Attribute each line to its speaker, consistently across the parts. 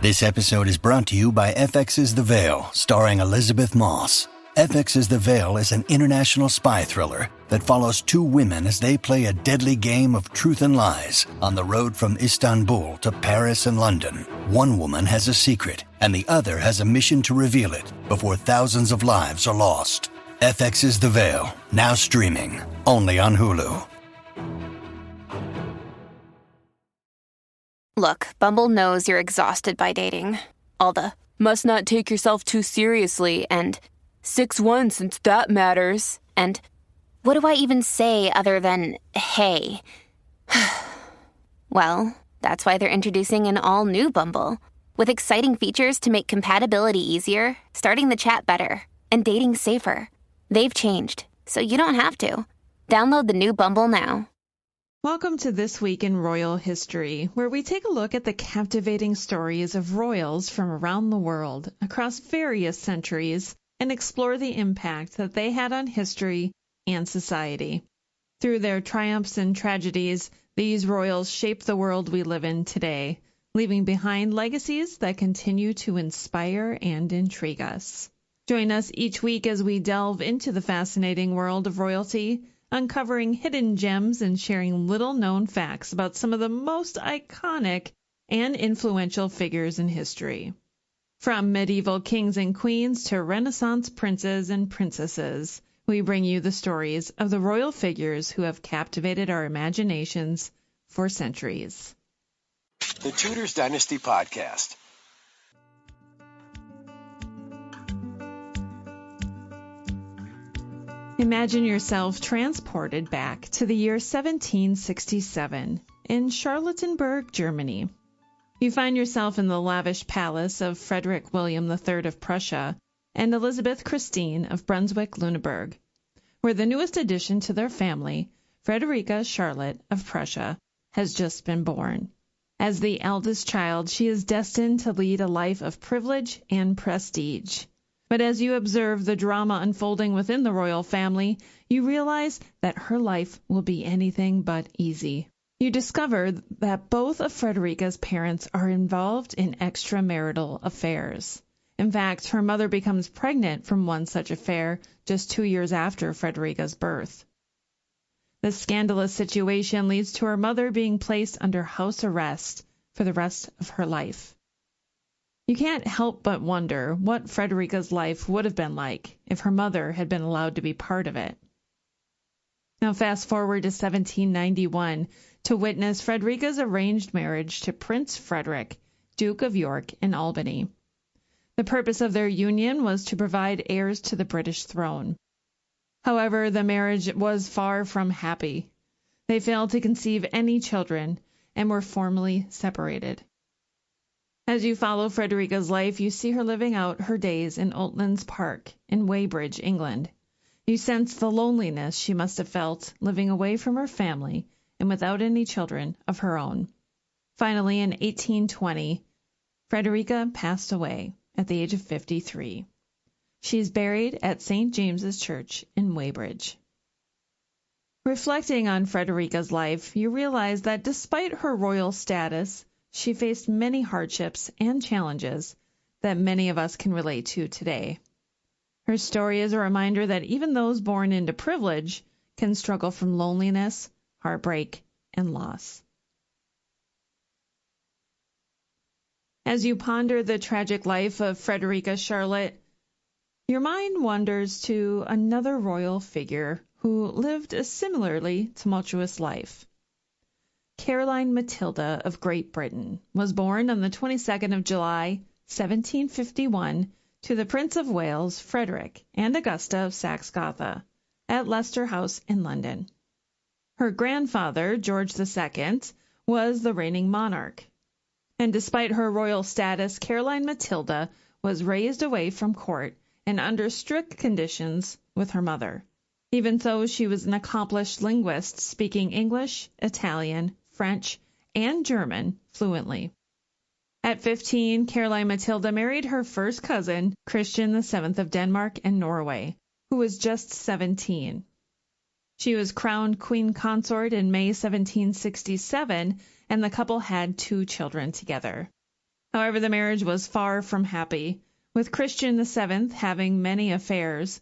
Speaker 1: This episode is brought to you by FX's The Veil, starring Elizabeth Moss. FX's The Veil is an international spy thriller that follows two women as they play a deadly game of truth and lies on the road from Istanbul to Paris and London. One woman has a secret, and the other has a mission to reveal it before thousands of lives are lost. FX's The Veil, now streaming, only on Hulu.
Speaker 2: Look, Bumble knows you're exhausted by dating. All the, must not take yourself too seriously, and 6'1" since that matters. And what do I even say other than, hey? Well, that's why they're introducing an all-new Bumble, with exciting features to make compatibility easier, starting the chat better, and dating safer. They've changed, so you don't have to. Download the new Bumble now.
Speaker 3: Welcome to This Week in Royal History, where we take a look at the captivating stories of royals from around the world across various centuries and explore the impact that they had on history and society. Through their triumphs and tragedies, these royals shaped the world we live in today, leaving behind legacies that continue to inspire and intrigue us. Join us each week as we delve into the fascinating world of royalty, uncovering hidden gems and sharing little-known facts about some of the most iconic and influential figures in history. From medieval kings and queens to Renaissance princes and princesses, we bring you the stories of the royal figures who have captivated our imaginations for centuries.
Speaker 4: The Tudors Dynasty Podcast.
Speaker 3: Imagine yourself transported back to the year 1767 in Charlottenburg, Germany. You find yourself in the lavish palace of Frederick William III of Prussia and Elizabeth Christine of Brunswick-Lüneburg, where the newest addition to their family, Frederica Charlotte of Prussia, has just been born. As the eldest child, she is destined to lead a life of privilege and prestige. But as you observe the drama unfolding within the royal family, you realize that her life will be anything but easy. You discover that both of Frederica's parents are involved in extramarital affairs. In fact, her mother becomes pregnant from one such affair just 2 years after Frederica's birth. This scandalous situation leads to her mother being placed under house arrest for the rest of her life. You can't help but wonder what Frederica's life would have been like if her mother had been allowed to be part of it. Now fast forward to 1791 to witness Frederica's arranged marriage to Prince Frederick, Duke of York and Albany. The purpose of their union was to provide heirs to the British throne. However, the marriage was far from happy. They failed to conceive any children and were formally separated. As you follow Frederica's life, you see her living out her days in Oatlands Park in Weybridge, England. You sense the loneliness she must have felt living away from her family and without any children of her own. Finally, in 1820, Frederica passed away at the age of 53. She is buried at St. James's Church in Weybridge. Reflecting on Frederica's life, you realize that despite her royal status, she faced many hardships and challenges that many of us can relate to today. Her story is a reminder that even those born into privilege can struggle from loneliness, heartbreak, and loss. As you ponder the tragic life of Frederica Charlotte, your mind wanders to another royal figure who lived a similarly tumultuous life. Caroline Matilda of Great Britain was born on the 22nd of July, 1751, to the Prince of Wales, Frederick, and Augusta of Saxe-Gotha, at Leicester House in London. Her grandfather, George II, was the reigning monarch. And despite her royal status, Caroline Matilda was raised away from court and under strict conditions with her mother. Even so, she was an accomplished linguist, speaking English, Italian, French, and German fluently. At 15, Caroline Matilda married her first cousin, Christian VII of Denmark and Norway, who was just 17. She was crowned queen consort in May 1767, and the couple had 2 children together. However, the marriage was far from happy, with Christian VII having many affairs.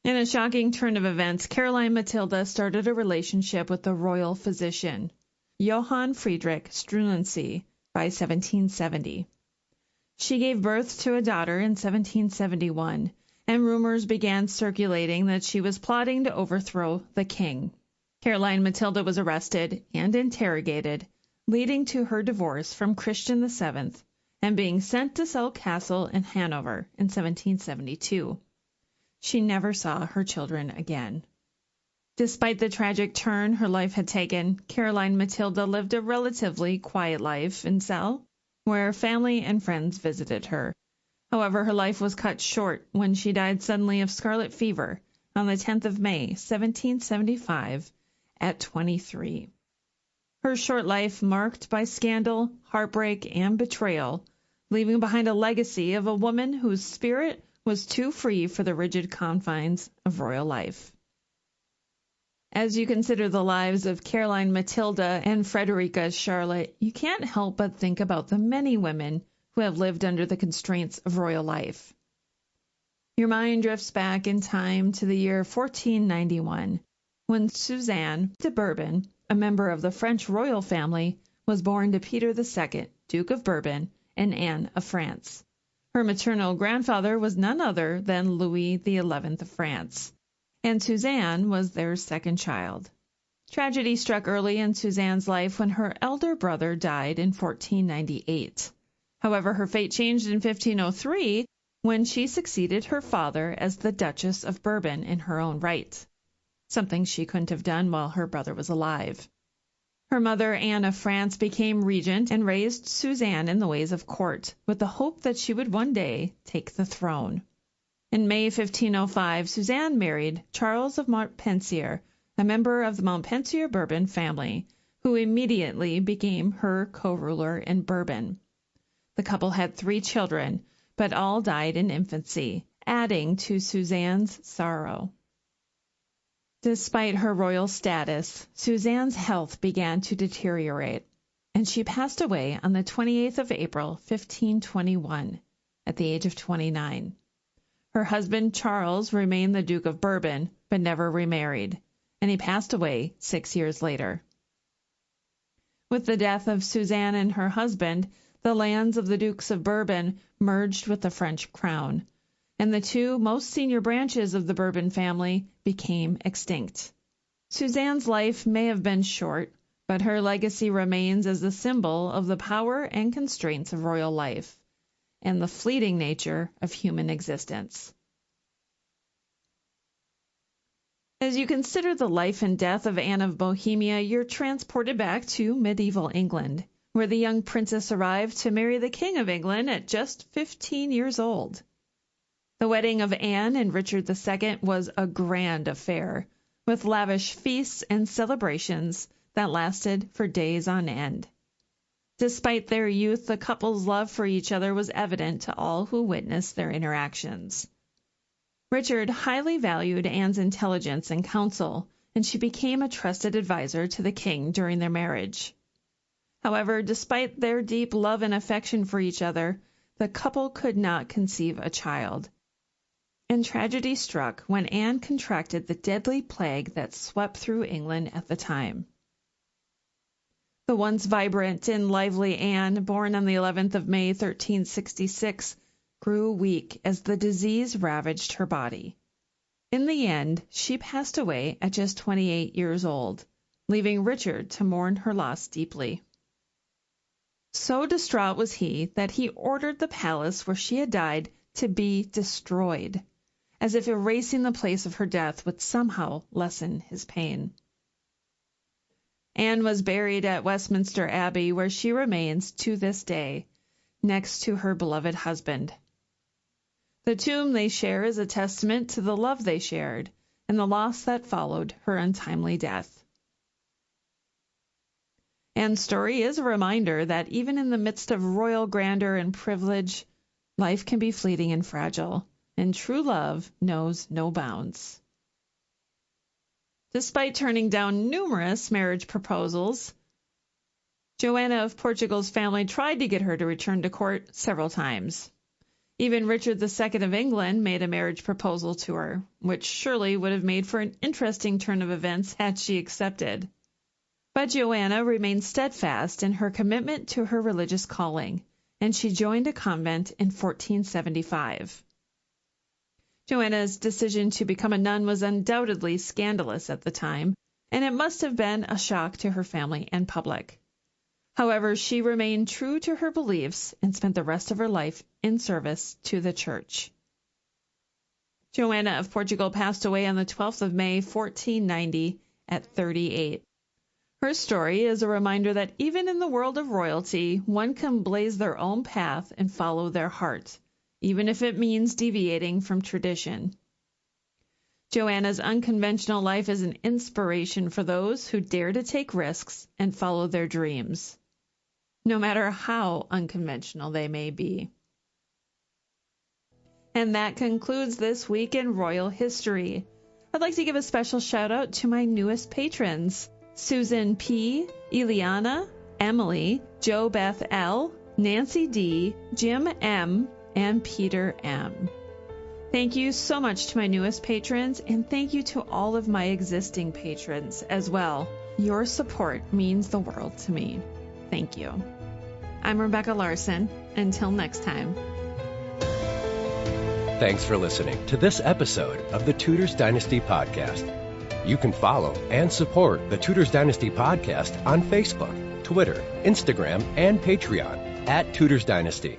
Speaker 3: In a shocking turn of events, Caroline Matilda started a relationship with the royal physician, Johann Friedrich Struensee, by 1770. She gave birth to a daughter in 1771, and rumors began circulating that she was plotting to overthrow the king. Caroline Matilda was arrested and interrogated, leading to her divorce from Christian VII and being sent to Selk Castle in Hanover in 1772. She never saw her children again. Despite the tragic turn her life had taken, Caroline Matilda lived a relatively quiet life in Celle, where family and friends visited her. However, her life was cut short when she died suddenly of scarlet fever on the 10th of May, 1775, at 23. Her short life marked by scandal, heartbreak, and betrayal, leaving behind a legacy of a woman whose spirit was too free for the rigid confines of royal life. As you consider the lives of Caroline Matilda and Frederica Charlotte, you can't help but think about the many women who have lived under the constraints of royal life. Your mind drifts back in time to the year 1491, when Suzanne de Bourbon, a member of the French royal family, was born to Peter II, Duke of Bourbon, and Anne of France. Her maternal grandfather was none other than Louis XI of France, and Suzanne was their second child. Tragedy struck early in Suzanne's life when her elder brother died in 1498. However, her fate changed in 1503 when she succeeded her father as the Duchess of Bourbon in her own right, something she couldn't have done while her brother was alive. Her mother, Anne of France, became regent and raised Suzanne in the ways of court, with the hope that she would one day take the throne. In May 1505, Suzanne married Charles of Montpensier, a member of the Montpensier Bourbon family, who immediately became her co-ruler in Bourbon. The couple had 3 children, but all died in infancy, adding to Suzanne's sorrow. Despite her royal status, Suzanne's health began to deteriorate, and she passed away on the 28th of April, 1521, at the age of 29. Her husband Charles remained the Duke of Bourbon, but never remarried, and he passed away 6 years later. With the death of Suzanne and her husband, the lands of the Dukes of Bourbon merged with the French crown, and the 2 most senior branches of the Bourbon family became extinct. Suzanne's life may have been short, but her legacy remains as a symbol of the power and constraints of royal life, and the fleeting nature of human existence. As you consider the life and death of Anne of Bohemia, you're transported back to medieval England, where the young princess arrived to marry the King of England at just 15 years old. The wedding of Anne and Richard II was a grand affair, with lavish feasts and celebrations that lasted for days on end. Despite their youth, the couple's love for each other was evident to all who witnessed their interactions. Richard highly valued Anne's intelligence and counsel, and she became a trusted advisor to the king during their marriage. However, despite their deep love and affection for each other, the couple could not conceive a child. And tragedy struck when Anne contracted the deadly plague that swept through England at the time. The once vibrant and lively Anne, born on the 11th of May, 1366, grew weak as the disease ravaged her body. In the end, she passed away at just 28 years old, leaving Richard to mourn her loss deeply. So distraught was he that he ordered the palace where she had died to be destroyed, as if erasing the place of her death would somehow lessen his pain. Anne was buried at Westminster Abbey, where she remains to this day, next to her beloved husband. The tomb they share is a testament to the love they shared and the loss that followed her untimely death. Anne's story is a reminder that even in the midst of royal grandeur and privilege, life can be fleeting and fragile, and true love knows no bounds. Despite turning down numerous marriage proposals, Joanna of Portugal's family tried to get her to return to court several times. Even Richard II of England made a marriage proposal to her, which surely would have made for an interesting turn of events had she accepted. But Joanna remained steadfast in her commitment to her religious calling, and she joined a convent in 1475. Joanna's decision to become a nun was undoubtedly scandalous at the time, and it must have been a shock to her family and public. However, she remained true to her beliefs and spent the rest of her life in service to the Church. Joanna of Portugal passed away on the 12th of May, 1490, at 38. Her story is a reminder that even in the world of royalty, one can blaze their own path and follow their heart, even if it means deviating from tradition. Joanna's unconventional life is an inspiration for those who dare to take risks and follow their dreams, no matter how unconventional they may be. And that concludes this week in Royal History. I'd like to give a special shout out to my newest patrons, Susan P., Eliana, Emily, Jo Beth L., Nancy D., Jim M., and Peter M. Thank you so much to my newest patrons, and thank you to all of my existing patrons as well. Your support means the world to me. Thank you. I'm Rebecca Larson. Until next time.
Speaker 4: Thanks for listening to this episode of the Tudors Dynasty Podcast. You can follow and support the Tudors Dynasty Podcast on Facebook, Twitter, Instagram, and Patreon @Tudors Dynasty.